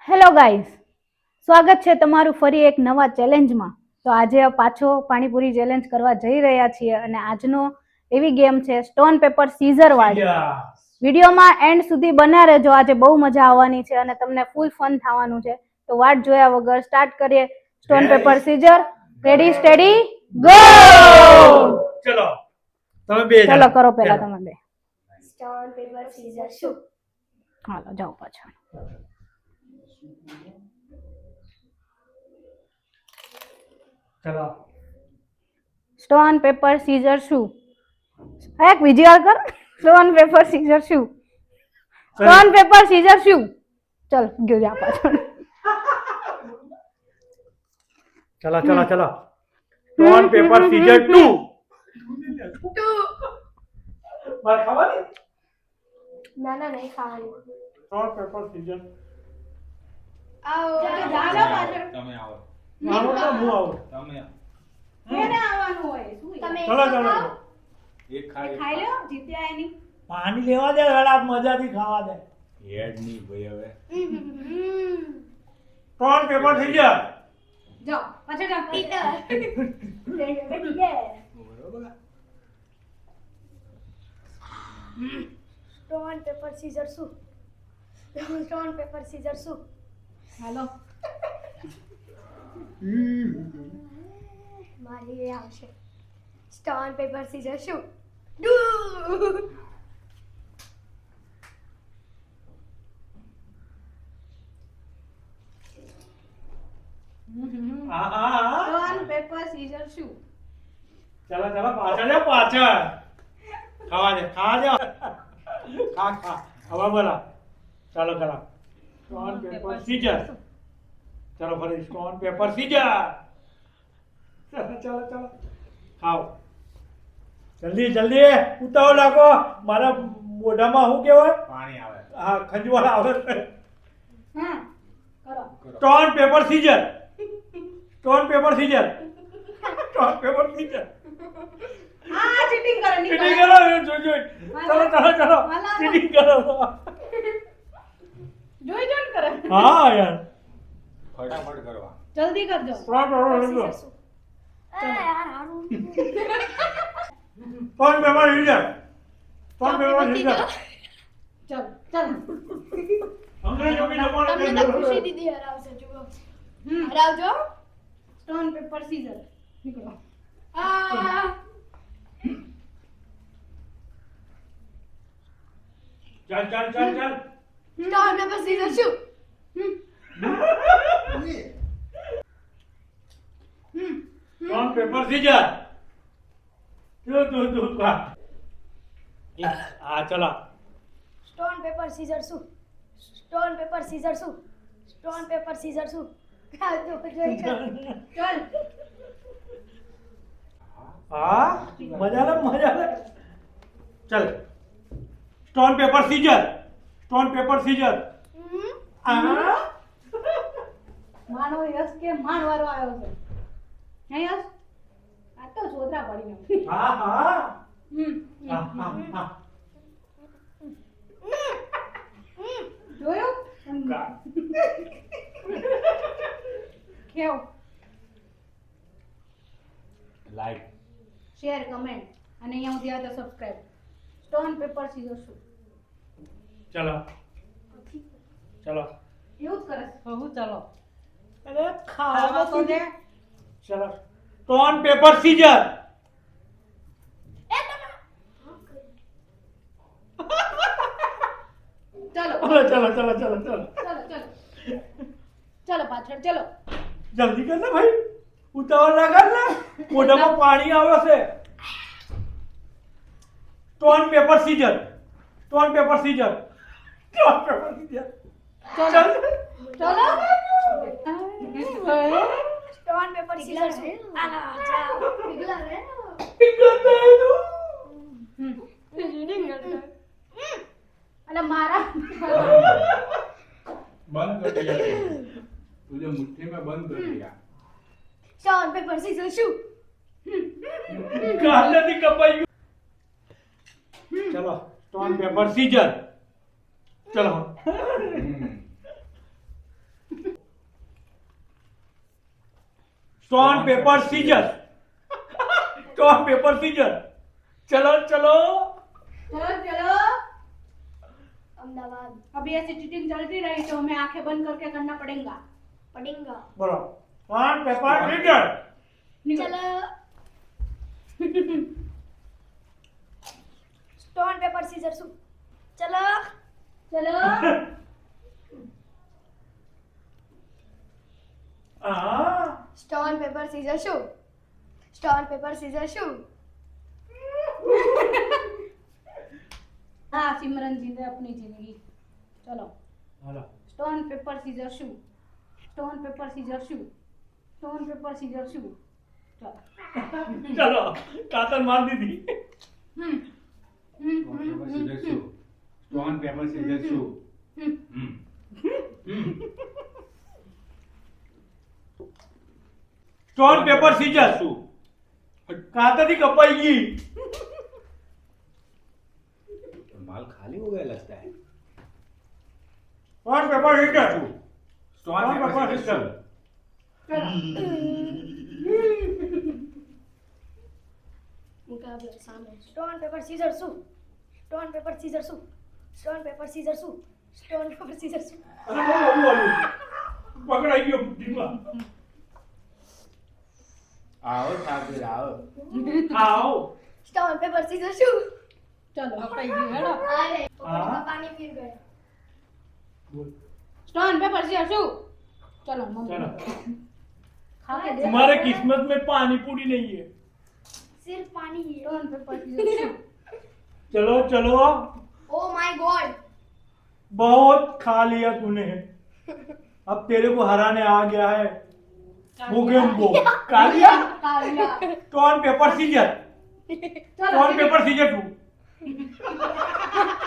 Hello guys, સ્વાગત છે તમારું ફરી એક નવા ચેલેન્જમાં. તો આજે પાછો પાણીપુરી ચેલેન્જ કરવા જઈ રહ્યા છીએ અને આજનો એવી ગેમ છે સ્ટોન પેપર સીઝર વાળી. વિડીયોમાં એન્ડ સુધી બન્યા રહેજો, આજે બહુ મજા આવવાની છે અને તમને ફૂલ ફન થવાનું છે. તો વાટ જોયા વગર સ્ટાર્ટ કરીએ. Stone paper seizure, ready steady go. ચલો તમે બે ચલો કરો પહેલા તમે બે. સ્ટોન પેપર સીઝર શુ? હાલો જાઓ પાછળ. ચલો સ્ટોન પેપર સીઝર શું? એક બીજી વાર કર. સ્ટોન પેપર સીઝર શું? સ્ટોન પેપર સીઝર શું? ચલ ગયો જા પાછળ. ચલો ચલો ચલો સ્ટોન પેપર સીઝર 2 માર ખાવાની ના ના નહીં ખાવાની. સ્ટોન પેપર સીઝર આવો ચાલો પાછળ. તમે આવો. આવો તો હું આવું તમે કેને આવવાનું હોય? શું તમે ચલો ચલો એક ખાઈ ખાઈ લો, જીત્યા એની. પાણી લેવા દે વેળા મજાથી ખાવા દે. હેડ ની ભાઈ હવે સ્ટોન પેપર સીઝર જાઓ પાછળ જાઓ. બરોબર સ્ટોન પેપર સીઝર શું? સ્ટોન પેપર સીઝર શું? હાલો. મારી એ આવશે. સ્ટોન પેપર સીઝર શું? આહા સ્ટોન પેપર સીઝર શું? ચલો ચલો પાછળ જા પાછળ ખાવા દે ખા હવે બોલા ચાલો ચલો સ્ટોન પેપર સીઝર ચલો ફરી સ્ટોન પેપર સીઝર ચલો ચલો ચલો ખાઓ જલ્દી જલ્દી ઉતાવળ રાખો મારા મોઢામાં શું કહેવાય પાણી આવે હા ખંજવાળ આવે હા કરો. Stone paper scissor stone paper scissor stone paper seizure આ ચીટિંગ કરે ની. ચીટિંગ કરો જોઈ ચલો ચલો ચલો ચીટિંગ કરો જોઈ જોઈ કરે. હા યાર ફટાફટ કરવા જલ્દી કરજો. સ્ટોન પેપર સીઝર શું? યાર હારું. Stone paper scissor stone paper seizure ચલ ચલ. અંગ્રેજી જમાનો તમને તો ખુશી દીદી હરાવશે જુઓ. હરાવજો. સ્ટોન પેપર સીઝર નીકળો. આ ચાલ ચાલ ચાલ ચાલ સ્ટોન પેપર સીઝર શું? સ્ટોન પેપર સીઝર તું કા આ ચલા સ્ટોન પેપર સીઝર શું? સ્ટોન પેપર સીઝર શું? સ્ટોન પેપર સીઝર શું? જોઈ ચલ. હા મજા લે ચલ stone paper scissor stone paper seizure આ માનો યશ કે માનવારો આવ્યો છે. હે યશ? આ તો છોતરા પડી ગયો. હા હા હમ હા જોયું? કેવું? લાઈક શેર કમેન્ટ અને અહીંયા સુધી આવે તો સબસ્ક્રાઇબ. સ્ટોન પેપર સીઝર શું? ચલો ચલો એવું જ કરે છે. હું ચલો. અરે ખાવા તો દે. ચલો સ્ટોન પેપર સીઝર ચલો ચલો ચલો ચલો ચલો ચલો ચલો ચલો ચલો પાછળ ચલો. જલ્દી કર ને ભાઈ ઉતાવળ ના કર ને મોઢામાં પાણી આવે છે stone paper scissor stone paper scissor stone paper scissor ચલો ચલો. સ્ટોન પેપર સીઝર શું? આના જાઓ પીગલા રે. અને મારા બંધ कर दिया तुझे मुट्ठी में बंद कर दिया સ્ટોન પેપર સીઝર શું? ગાલથી કપાઈ ગયું ચલો સ્ટોન પેપર સીઝર ચલો stone paper scissor, stone paper scissor. चलो चलो चलो चलो, अहमदाबाद अभी ऐसी चीटिंग चलती रही तो हमें आंखें बंद करके करना पड़ेगा। पड़ेगा। बोलो स्टोन पेपर सीजर। चलो स्टोन पेपर सीजर शू। चलो चलो stone paper scissor shoot. Stone paper scissor शू। हाँ, सिमरन जी ने अपनी जिंदगी। चलो hello stone paper scissor shoot, stone paper scissor shoot, stone paper scissor shoot. चलो चलो कातर मार दी थी। Stone paper scissor shoot. Stone paper scissor शू। कातर थी कपाई की। माल खाली हो गया लगता है। Stone paper scissor. Stone paper scissor shoot. मुकाबला सामने। Stone paper scissor shoot. Stone paper scissor shoot. Stone paper scissor shoot. Stone paper scissor shoot. अरे बोलो पकड़ाई गयो बुद्धीमा। आओ ठाकुर आओ। आओ स्टोन पेपर सीजर शू। चलो कपाई गई है ना। अरे हाँ। का पानी पी गए। बोल स्टोन पेपर सीजर शू। चलो मम्मी चलो खा के देख। तुम्हारे किस्मत में पानी पूरी नहीं है। सिर्फ पानी ही है। Stone paper scissor shoot. चलो चलो ओ माय गॉड। बहुत खा लिया तूने। अब तेरे को हराने आ गया है Mogambo. Kalia Kalia. Stone paper scissor. Stone paper scissor तू।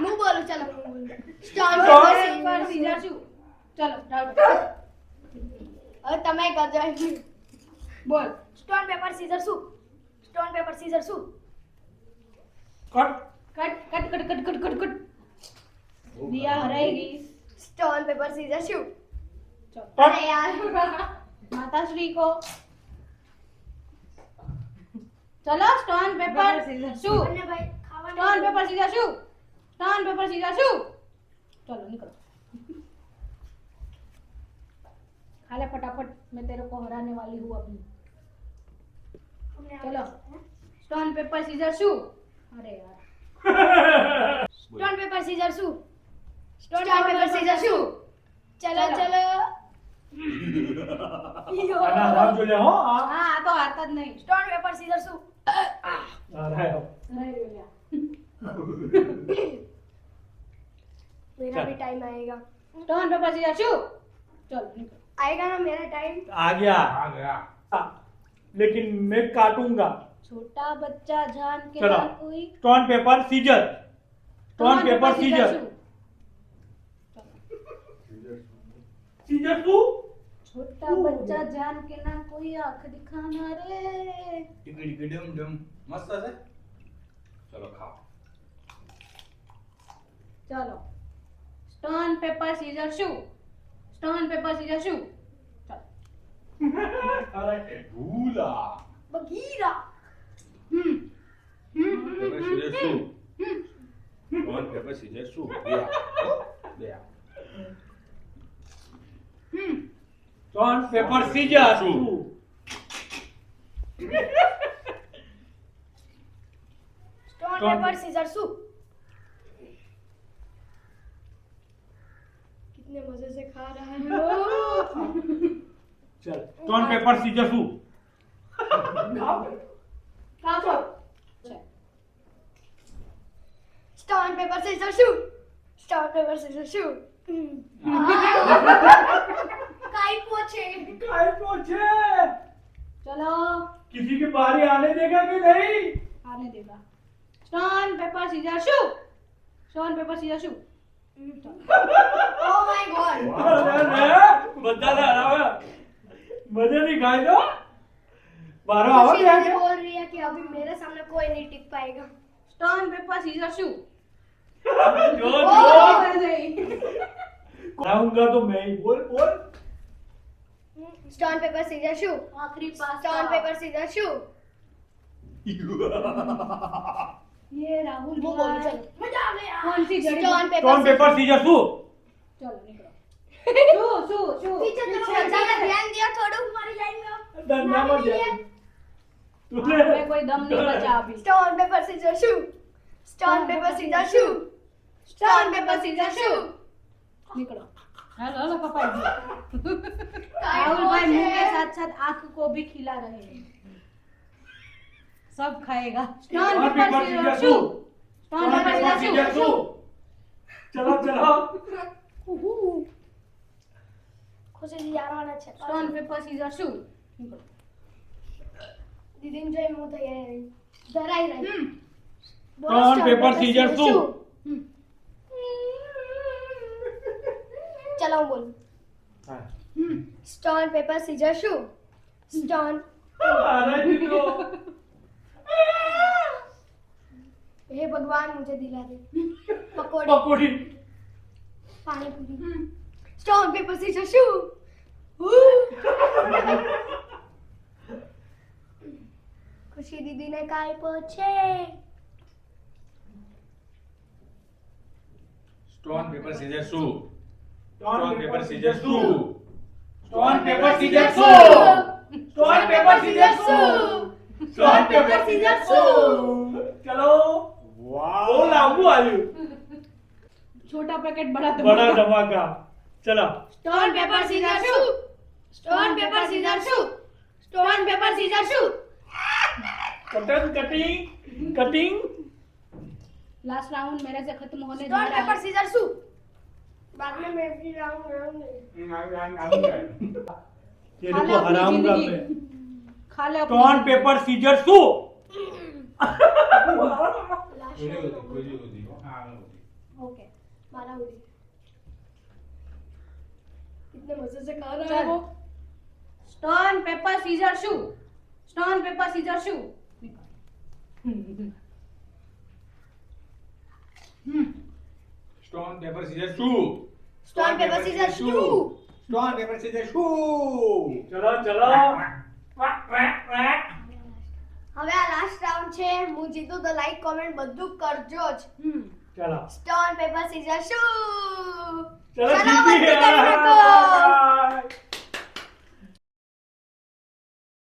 मुंह बोलो चलो मुंह बोलो। Stone stone paper paper scissor shoot. चलो राउंड। अरे तमे कर जाए। बोल। Stone paper scissor shoot. Stone paper scissor shoot. Cut cut cut cut cut cut cut cut. दिया हराएगी। Stone paper scissor shoot. चलो कट अरे यार माता श्री को। चलो स्टोन पेपर शू। अन्य भाई खावा stone paper scissor shoot. Stone paper scissor shoot. चलो निकलो। खा ले फटाफट, मैं तेरे को हराने वाली हूँ अभी। चलो स्टोन पेपर सीजर शू। अरे यार stone paper scissor shoot. Stone paper scissor shoot. चलो चलो खाना आराम जो ले हो हाँ तो आता ज नहीं। स्टोन पेपर सीजर शू। आ रहा है नहीं बोलिया। मेरा भी टाइम आएगा। Stone paper scissor shoot. चलो निकलो। आएगा ना मेरा टाइम। आ गया आ गया। लेकिन मैं काटूंगा। छोटा बच्चा जान के चलो ना कोई। Stone paper scissor. Stone paper scissor. Scissor तू। छोटा बच्चा जान के ना कोई आंख दिखाना रे। टिकड़ी डम डम मस्त है। चलो खाओ। चलो stone paper scissor shoot. Stone paper scissor shoot. अरे भूला। Bagheera. Paper scissor shoot. Stone paper scissor शू। दिया दिया। Stone paper scissor shoot. Stone paper scissor शू। कितने मजे से खा रहा है वो। चल stone paper scissor shoot. Stone paper scissor shoot. Stone paper scissor शू। काई पोछे। काय पूछे चलो किसी की बारी आने देगा कि नहीं। आने देगा। Stone paper scissor shoot. Stone paper scissor shoot. Oh my God. बता रहा मजे नहीं खाए तो बारह आवाज खुशी आ दीदी गया। बोल रही है कि अभी मेरे सामने कोई नहीं टिक पाएगा। स्टोन पेपर सीजर शू। जो ओ, जो खाऊंगा तो मैं ही बोल बोल સ્ટોન પેપર સીઝર શુ આખરી પાસ સ્ટોન પેપર સીઝર શુ ये राहुल હું બોલું ચલો મજા આવે कौन सी जड़ी સ્ટોન સ્ટોન પેપર સીઝર શું चलो निकलो शू शू शू ટીચર ચલો મજામાં ધ્યાન દો થોડું મારી લાઈનમાં દંડામાં જાય તું લે कोई दम नहीं बचा अभी સ્ટોન પેપર સીઝર શુ સ્ટોન પેપર સીઝર શુ સ્ટોન પેપર સીઝર શુ निकलो हेलो हेलो कपाई दिया રાहुલ राहुल भाई मुंह के साथ साथ आंख को भी खिला रहे हैं सब खाएगा stone stone paper paper scissor scissor shoot shoot stone stone paper paper scissor scissor shoot shoot ચલો ચલો ખુશી યારવાના છે स्टोन पेपर सीजर शू निकलो દીદીને જોઈ હું તૈયાર રહી ધરાઈ રહી સ્ટોન પેપર સીઝર શું ચલો હું બોલું હા સ્ટોન પેપર સીઝર શુ સ્ટોન અરે દીકરો हे भगवान मुझे दिला दे पकोड़े પકોડી पानी पूरी स्टोन पेपर सीजर शू खुशी दीदी ने કાપ્યો છે સ્ટોન પેપર સીઝર શું સ્ટોન સ્ટોન પેપર સીઝર શું સ્ટોન પેપર સીઝર શું સ્ટોન પેપર સીઝર શું સ્ટોન પેપર સીઝર શું ચલો વાહ બહુ લાંબુ આવ્યું छोटा पैकेट बड़ा બડા ધમાકા ચલો stone paper scissor shoot stone paper scissor shoot stone paper scissor शू कटिंग कटिंग लास्ट राउंड मेरे से खत्म होने जा स्टोन रहा पेपर है सीजर शू बाद में मैं भी राउंड ये खा ले देखो अपनी हराम जिंदगी। में खा ले स्टोन पेपर सीजर શું ओके मारा हुई कितने मजे से खा रहा है चल वो stone paper scissor shoot stone paper scissor शू સ્ટોન પેપર સીઝર શું स्टोन पेपर सीजर शू સ્ટોન પેપર સીઝર શું ચલો ચલો હવે આ લાસ્ટ રાઉન્ડ છે હું જીતું તો લાઈક કોમેન્ટ બધું કરજો જ ચલો સ્ટોન પેપર સીઝર શુ ચલો ચલો જીતી બધું કરી ગયા. નાખો